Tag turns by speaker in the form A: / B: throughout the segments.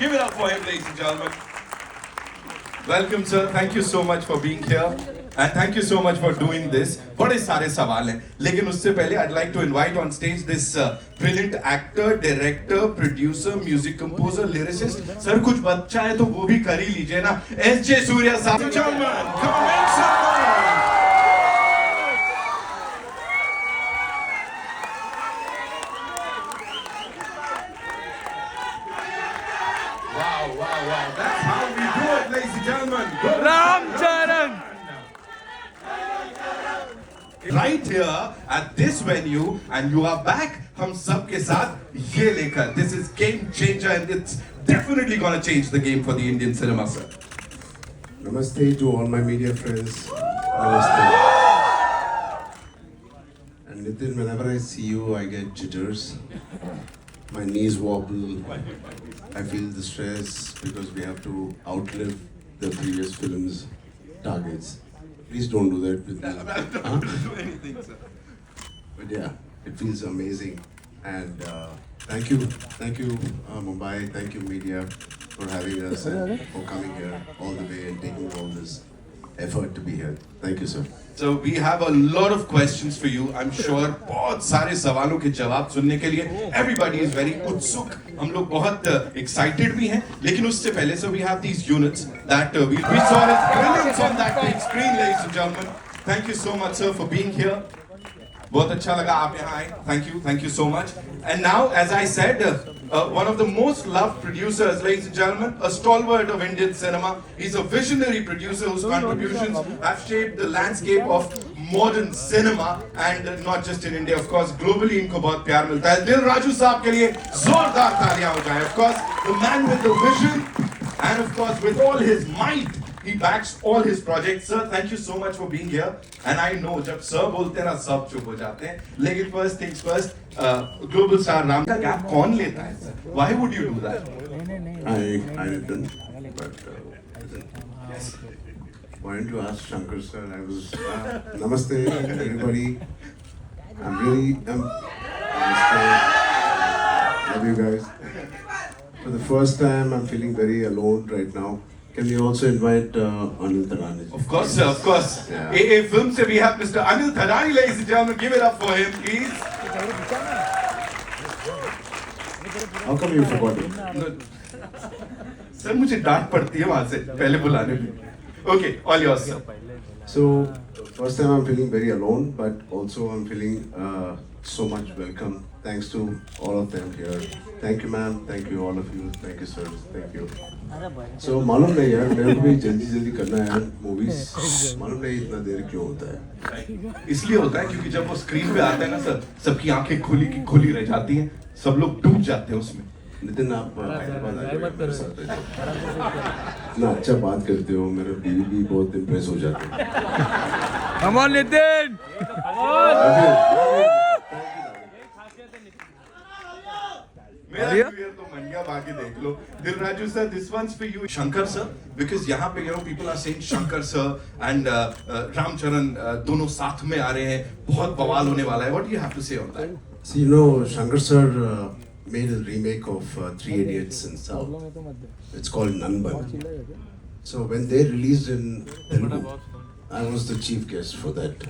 A: Give it up for him, ladies and gentlemen. Welcome, sir. Thank you so much for being here. And thank you so much for doing this. बड़े सारे सवाल हैं, लेकिन उससे पहले I'd like to invite on stage this brilliant actor, director, producer, music composer, lyricist. Sir, कुछ बच्चा है तो वो भी कर ही लीजिए ना. S.J. Surya साहब. Gentlemen, come on, make some noise. Wow. That's how we do it, ladies and gentlemen.
B: Ram Charan.
A: Right here at this venue, and you are back. हम सब के साथ ये लेकर. This is game changer, and it's definitely gonna change the game for the Indian cinema, sir.
C: Namaste to all my media friends. Namaste. And Nitin, whenever I see you, I get jitters. My knees wobble. I feel the stress because we have to outlive the previous film's targets. Please don't do that with me.
A: I'm not going to do anything, sir.
C: But yeah, it feels amazing. And thank you, Mumbai, thank you, media, for having us and for coming here all the way and taking all this effort to be here. Thank you, sir.
A: So we have a lot of questions for you. I'm sure बहुत सारे सवालों के जवाब सुनने के लिए everybody is very उत्सुक. हम लोग बहुत excited भी हैं. लेकिन उससे पहले so we have these units that we saw his brilliance on that big screen, ladies and gentlemen. Thank you so much, sir, for being here. बहुत अच्छा लगा आप यहाँ आए. Thank you so much. And now, as I said, one of the most loved producers, ladies and gentlemen, a stalwart of Indian cinema. He's a visionary producer whose contributions have shaped the landscape of modern cinema, and not just in India, of course, globally इनको बहुत प्यार मिलता है. दिल राजू साहब के लिए जोरदार तालियां हो जाएं. Of course, the man with the vision, and of course, with all his might, he backs all his projects. Sir, thank you so much for being here. And I know जब sir बोलते हैं ना सब चुप हो जाते हैं. लेकिन first things first, global star नाम का गैप कौन लेता है sir? Why would you do that?
C: I didn't, but yes. Why don't you ask Shankar sir? I was Namaste everybody. Namaste. Love you guys. For the first time, I'm feeling very alone right now. Can we also invite Anil Thadani?
A: Of course, sir, of course.
C: Yeah.
A: AA Film se we have Mr. Anil Thadani, ladies and gentlemen. Give it up for him, please.
C: How come you forgot it?
A: Sir, मुझे डांट पड़ती है वहाँ से पहले बुलाने में. Okay, all yours, sir.
C: So, first time I'm feeling very alone, but also I'm feeling so much welcome. Thanks to all of them here. Thank you, ma'am. Thank you, all of you. Thank you, sir. Thank you. So, मालूम नहीं यार, मेरे को भी जल्दी करना है यार movies. मालूम नहीं इतना देर क्यों होता है?
A: इसलिए होता है क्योंकि जब वो स्क्रीन पे आता है ना सर, सबकी आंखें खुली की खुली रह जाती हैं, सब लोग डूब जाते हैं उसमें.
C: नितिन आप हैदराबाद आ जाइए मेरे साथ आ जाइए. इतना अच्छा बात करते हो, मेरे बीवी भी बहुत इम्प्रेस हो जाते हैं.
B: Come on, Nitin.
A: मेरा क्लियर तो मंडिया बाकी देख लो. दिल Raju sir, this one's for you. Shankar sir, because यहाँ पे people are saying Shankar sir and Ram Charan दोनों साथ में आ रहे हैं, बहुत बवाल होने वाला है. What do you have to say on that?
C: So you know, Shankar sir made a remake of Three Idiots in South. It's called Nanban. So when they released in Telugu, I was the chief guest for that.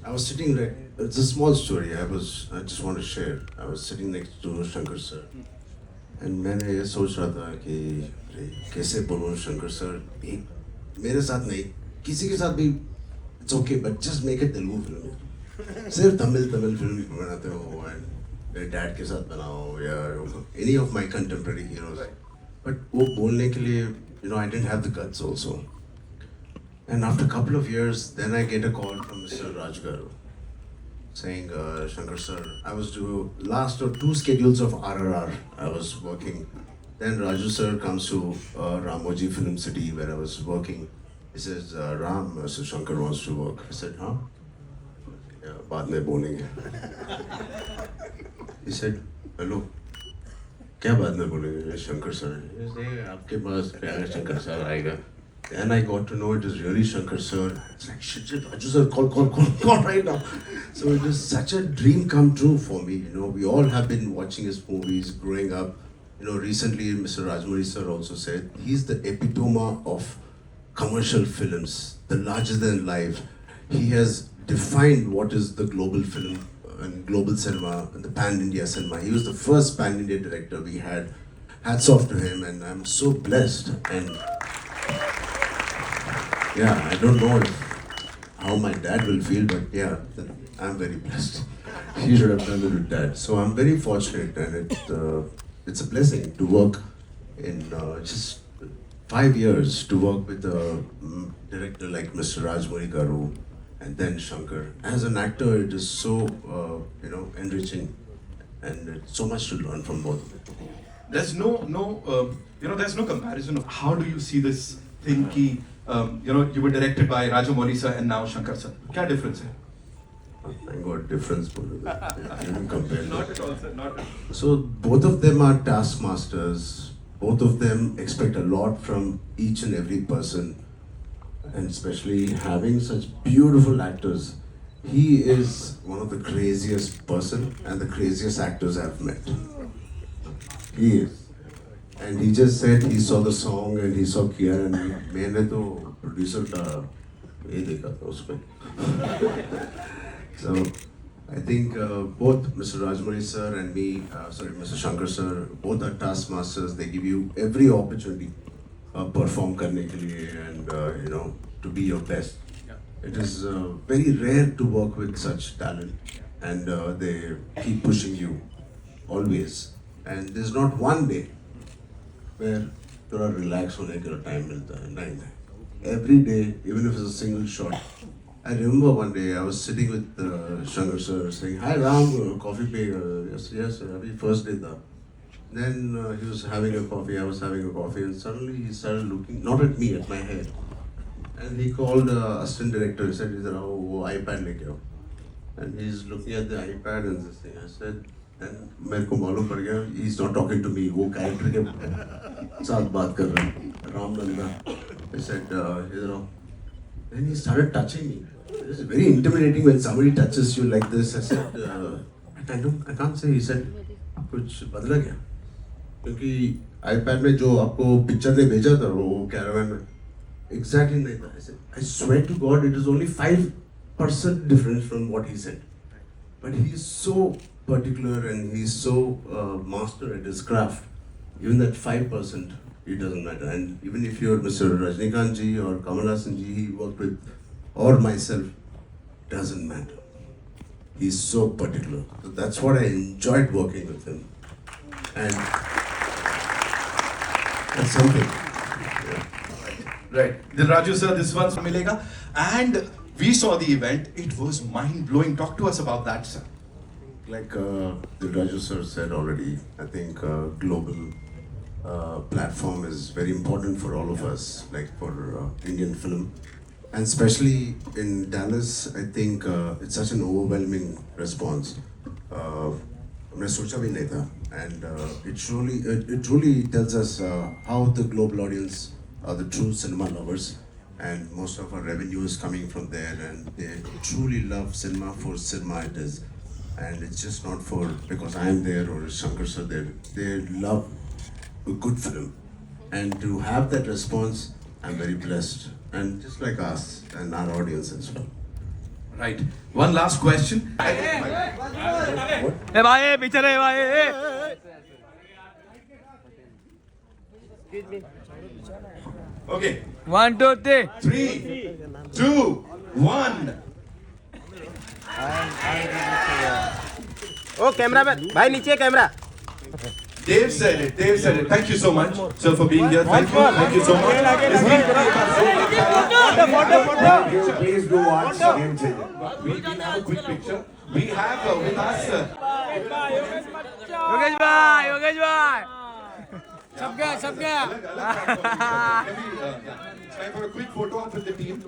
C: I was sitting like, it's a small story. I just want to share. I was sitting next to Shankar sir, and मैंने ये सोच रहा था कि कैसे बोलूँ Shankar sir, मेरे साथ नहीं, किसी के साथ भी it's okay, but just make it Telugu film. सिर्फ तमिल फिल्म बनाते हो and मेरे डैड के साथ बनाओ या any of my contemporary heroes. But वो बोलने के लिए, you know, I didn't have the guts also. And after a couple of years, then I get a call from Mr. Raj Garu saying, Shankar sir, I was doing last or two schedules of RRR. I was working. Then Raju sir comes to Ramoji Film City where I was working. He says, Ram, Mr. Shankar wants to work. I said, huh? Yeah, बाद में बोलेंगे. He said, hello. क्या बाद में बोलेंगे Shankar sir? He said, आपके पास प्यारा Shankar sir आएगा. And I got to know it is really Shankar sir. It's like, shit, Raju sir, call right now. So it is such a dream come true for me. You know, we all have been watching his movies growing up. recently Mr. Rajmouli sir also said he's the epitome of commercial films, the larger than life. He has defined what is the global film and global cinema and the pan-India cinema. He was the first pan-India director we had. Hats off to him, and I'm so blessed. And yeah, I don't know how my dad will feel, but yeah, I'm very blessed. He should have done it with dad. So I'm very fortunate, and it's a blessing to work in just 5 years to work with a director like Mr. Rajmouli Garu and then Shankar. As an actor, it is so enriching, and it's so much to learn from both of them.
A: There's there's no comparison of how do you see this thing ki, you were directed by Rajamouli sir and now Shankar sir. Kya difference hai?
C: Thank God, difference. Compare.
A: Not at all, sir. Not at all.
C: So both of them are taskmasters. Both of them expect a lot from each and every person, and especially having such beautiful actors. He is one of the craziest person and the craziest actors I've met. He is. And he just said he saw the song and he saw Kiya, and मैंने तो producer का ये देखा था उसमें. So I think both Mr. Rajmouli sir and me, Mr. Shankar sir, both are taskmasters. They give you every opportunity perform करने के लिए and to be your best. It is very rare to work with such talent, and they keep pushing you always. And there's not one day where थोड़ा relax होने का time मिलता है. नहीं. Every day, even if it's a single shot. I remember one day I was sitting with Shankar sir saying, "Hi Ram, coffee pe?" Yes, sir. Abhi first day tha. Then he was having a coffee, I was having a coffee, and suddenly he started looking, not at me, at my hair. And he called assistant director. He said, "Idhar aao, wo iPad leke aao." And he's looking at the iPad and this thing. I said, and मेरे को मालूम पड़ गया, he's not talking to me. वो character के साथ बात कर रहा है, Ram Nanda. I said, "Idhar aao." Then he started touching me. It's very intimidating when somebody touches you like this. I said, I can't say. He said, कुछ बदला क्या? क्योंकि iPad में जो आपको पिक्चर ने भेजा था वो कैरावन में exactly नहीं था. I said, I swear to God, it is only 5% difference from what he said. But he is so particular and he is so master at his craft. Even that 5%, it doesn't matter. And even if you're Mr. Rajnikant ji or Kamal Haasan ji, he worked with, or myself, doesn't matter. He's so particular. So that's what I enjoyed working with him. And that's something.
A: Right. Dil Raju sir, this one's milega. And we saw the event. It was mind-blowing. Talk to us about that, sir.
C: Like Dil Raju sir said already, I think global platform is very important for all of us, like for Indian film. And especially in Dallas, I think it's such an overwhelming response. हमने सोचा भी नहीं था, and it truly tells us how the global audience are the true cinema lovers, and most of our revenue is coming from there, and they truly love cinema for cinema it is, and it's just not for because I am there or Shankar sir there. They love a good film, and to have that response, I'm very blessed. And just like us and our audience as well.
A: Right. One last question.
B: ए भाई पीछे रहे भाई.
A: Okay.
B: 1 2 3.
A: 3, 2, 1.
D: ओ camera man भाई नीचे camera.
A: Dave said it. Dave said it. Thank you so much, sir, for being here. Thank you. Thank you so much.
E: Please do watch Game Changer.
A: We have a quick picture. We have with us.
B: Yogesh भाई. सब गया.
A: Time for a quick photo op with the team.